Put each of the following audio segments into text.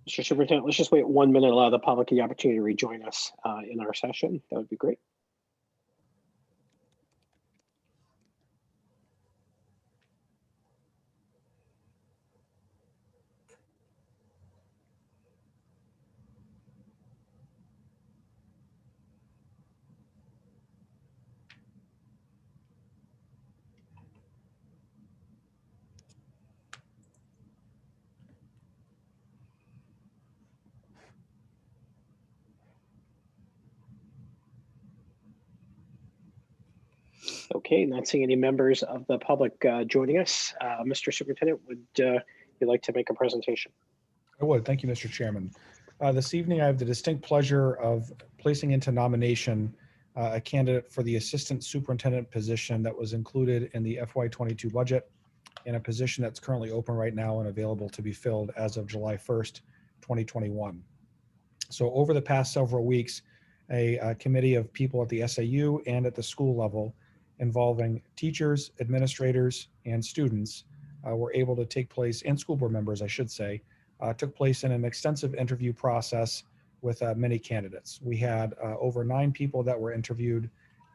Mr. Superintendent, let's just wait 1 minute, allow the public the opportunity to rejoin us in our session. That would be great. Okay, not seeing any members of the public joining us. Mr. Superintendent, would you like to make a presentation? I would. Thank you, Mr. Chairman. This evening, I have the distinct pleasure of placing into nomination a candidate for the assistant superintendent position that was included in the FY22 budget, and a position that's currently open right now and available to be filled as of July 1st, 2021. So over the past several weeks, a committee of people at the SAU and at the school level involving teachers, administrators, and students were able to take place, and school board members, I should say, took place in an extensive interview process with many candidates. We had over 9 people that were interviewed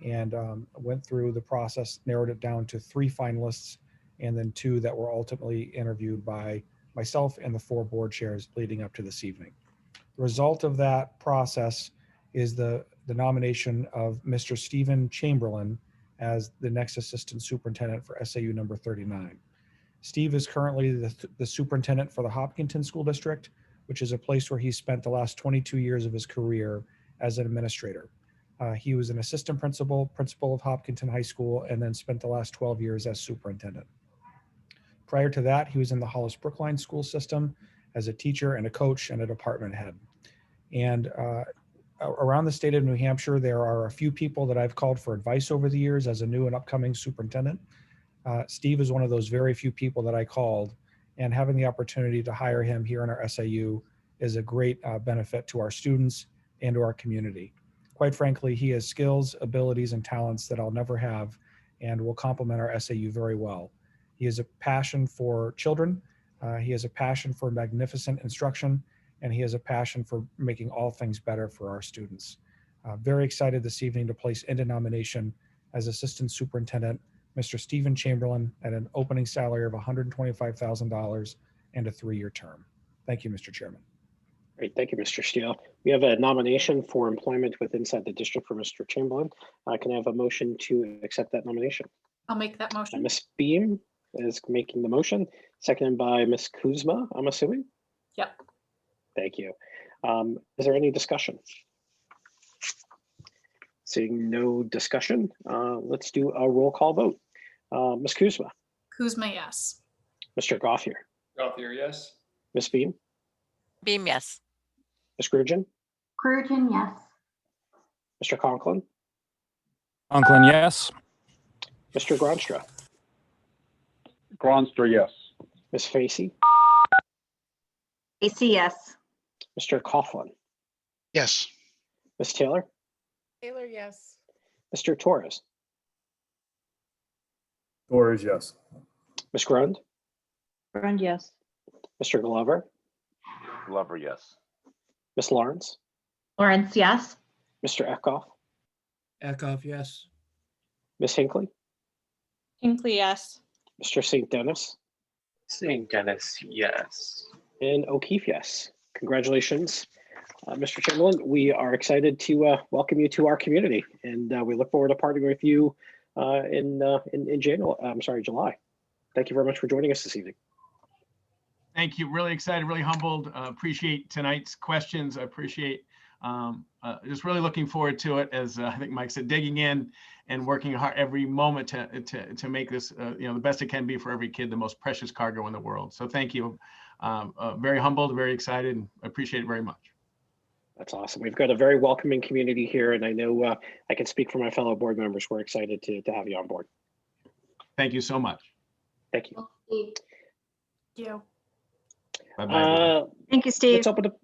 and went through the process, narrowed it down to 3 finalists, and then 2 that were ultimately interviewed by myself and the 4 board chairs leading up to this evening. The result of that process is the nomination of Mr. Stephen Chamberlain as the next assistant superintendent for SAU number 39. Steve is currently the superintendent for the Hopkinton School District, which is a place where he spent the last 22 years of his career as an administrator. He was an assistant principal of Hopkinton High School, and then spent the last 12 years as superintendent. Prior to that, he was in the Hollis Brookline school system as a teacher and a coach and a department head. And around the state of New Hampshire, there are a few people that I've called for advice over the years as a new and upcoming superintendent. Steve is one of those very few people that I called, and having the opportunity to hire him here in our SAU is a great benefit to our students and to our community. Quite frankly, he has skills, abilities, and talents that I'll never have, and will complement our SAU very well. He has a passion for children. He has a passion for magnificent instruction, and he has a passion for making all things better for our students. Very excited this evening to place into nomination as Assistant Superintendent, Mr. Stephen Chamberlain, at an opening salary of $125,000 and a 3-year term. Thank you, Mr. Chairman. Great, thank you, Mr. Steele. We have a nomination for employment with inside the district for Mr. Chamberlain. Can I have a motion to accept that nomination? I'll make that motion. Ms. Beam is making the motion, seconded by Ms. Kuzma, I'm assuming? Yep. Thank you. Is there any discussion? Seeing no discussion, let's do a roll call vote. Ms. Kuzma. Kuzma, yes. Mr. Gothier. Gothier, yes. Ms. Beam. Beam, yes. Ms. Grugin. Grugin, yes. Mr. Conklin. Conklin, yes. Mr. Gronstra. Gronstra, yes. Ms. Facey. Facey, yes. Mr. Coughlin. Yes. Ms. Taylor. Taylor, yes. Mr. Torres. Torres, yes. Ms. Grund. Grund, yes. Mr. Glover. Glover, yes. Ms. Lawrence. Lawrence, yes. Mr. Eckhoff. Eckhoff, yes. Ms. Hinckley. Hinckley, yes. Mr. St. Dennis. St. Dennis, yes. And O'Keefe, yes. Congratulations, Mr. Chamberlain. We are excited to welcome you to our community, and we look forward to partnering with you in July. Thank you very much for joining us this evening. Thank you. Really excited, really humbled. Appreciate tonight's questions. I appreciate just really looking forward to it, as I think Mike said, digging in and working hard every moment to make this the best it can be for every kid, the most precious cargo in the world. So thank you. Very humbled, very excited, and appreciate it very much. That's awesome. We've got a very welcoming community here, and I know I can speak for my fellow board members. We're excited to have you on board. Thank you so much. Thank you. Thank you. Bye-bye. Thank you, Steve. Let's open up.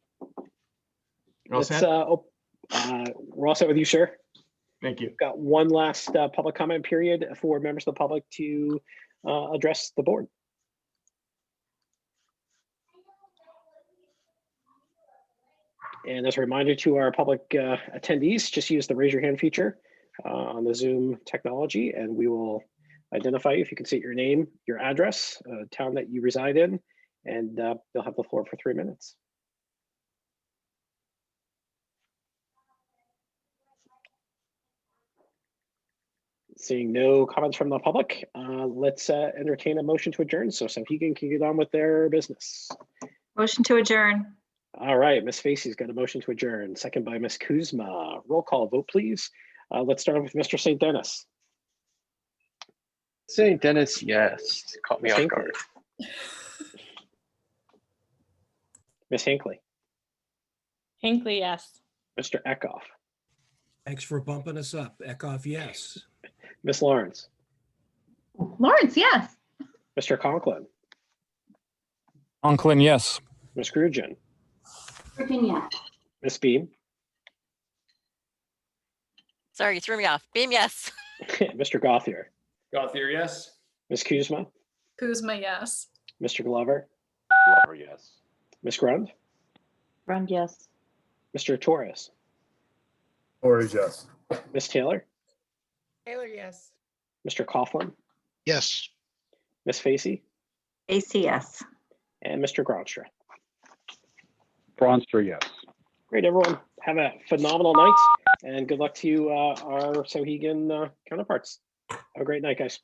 You're all set? We're all set with you, sir. Thank you. We've got one last public comment period for members of the public to address the board. And as a reminder to our public attendees, just use the raise your hand feature on the Zoom technology, and we will identify you. If you can state your name, your address, town that you reside in, and you'll have the floor for 3 minutes. Seeing no comments from the public, let's entertain a motion to adjourn so Sauhegan can get on with their business. Motion to adjourn. All right, Ms. Facey's got a motion to adjourn, second by Ms. Kuzma. Roll call vote, please. Let's start with Mr. St. Dennis. St. Dennis, yes. Caught me Ms. off Hinckley. guard. Ms. Hinckley, Hinckley, yes. Mr. Eckhoff, Thanks for bumping us up. Eckhoff, yes. Ms. Lawrence, Lawrence, yes. Mr. Conklin, Conklin, yes. Ms. Grugin, Grugin, yes. Ms. Beam, Sorry, you threw me off. Beam, yes. Mr. Gothier, Gothier, yes. Ms. Kuzma, Kuzma, yes. Mr. Glover, Glover, yes. Ms. Grund, Grund, yes. Mr. Torres, Torres, yes. Ms. Taylor, Taylor, yes. Mr. Coughlin, Yes. Ms. Facey, ACS. and Mr. Gronstra. Bronster, yes. Great, everyone. Have a phenomenal night, and good luck to you, our Sauhegan counterparts. Have a great night, guys.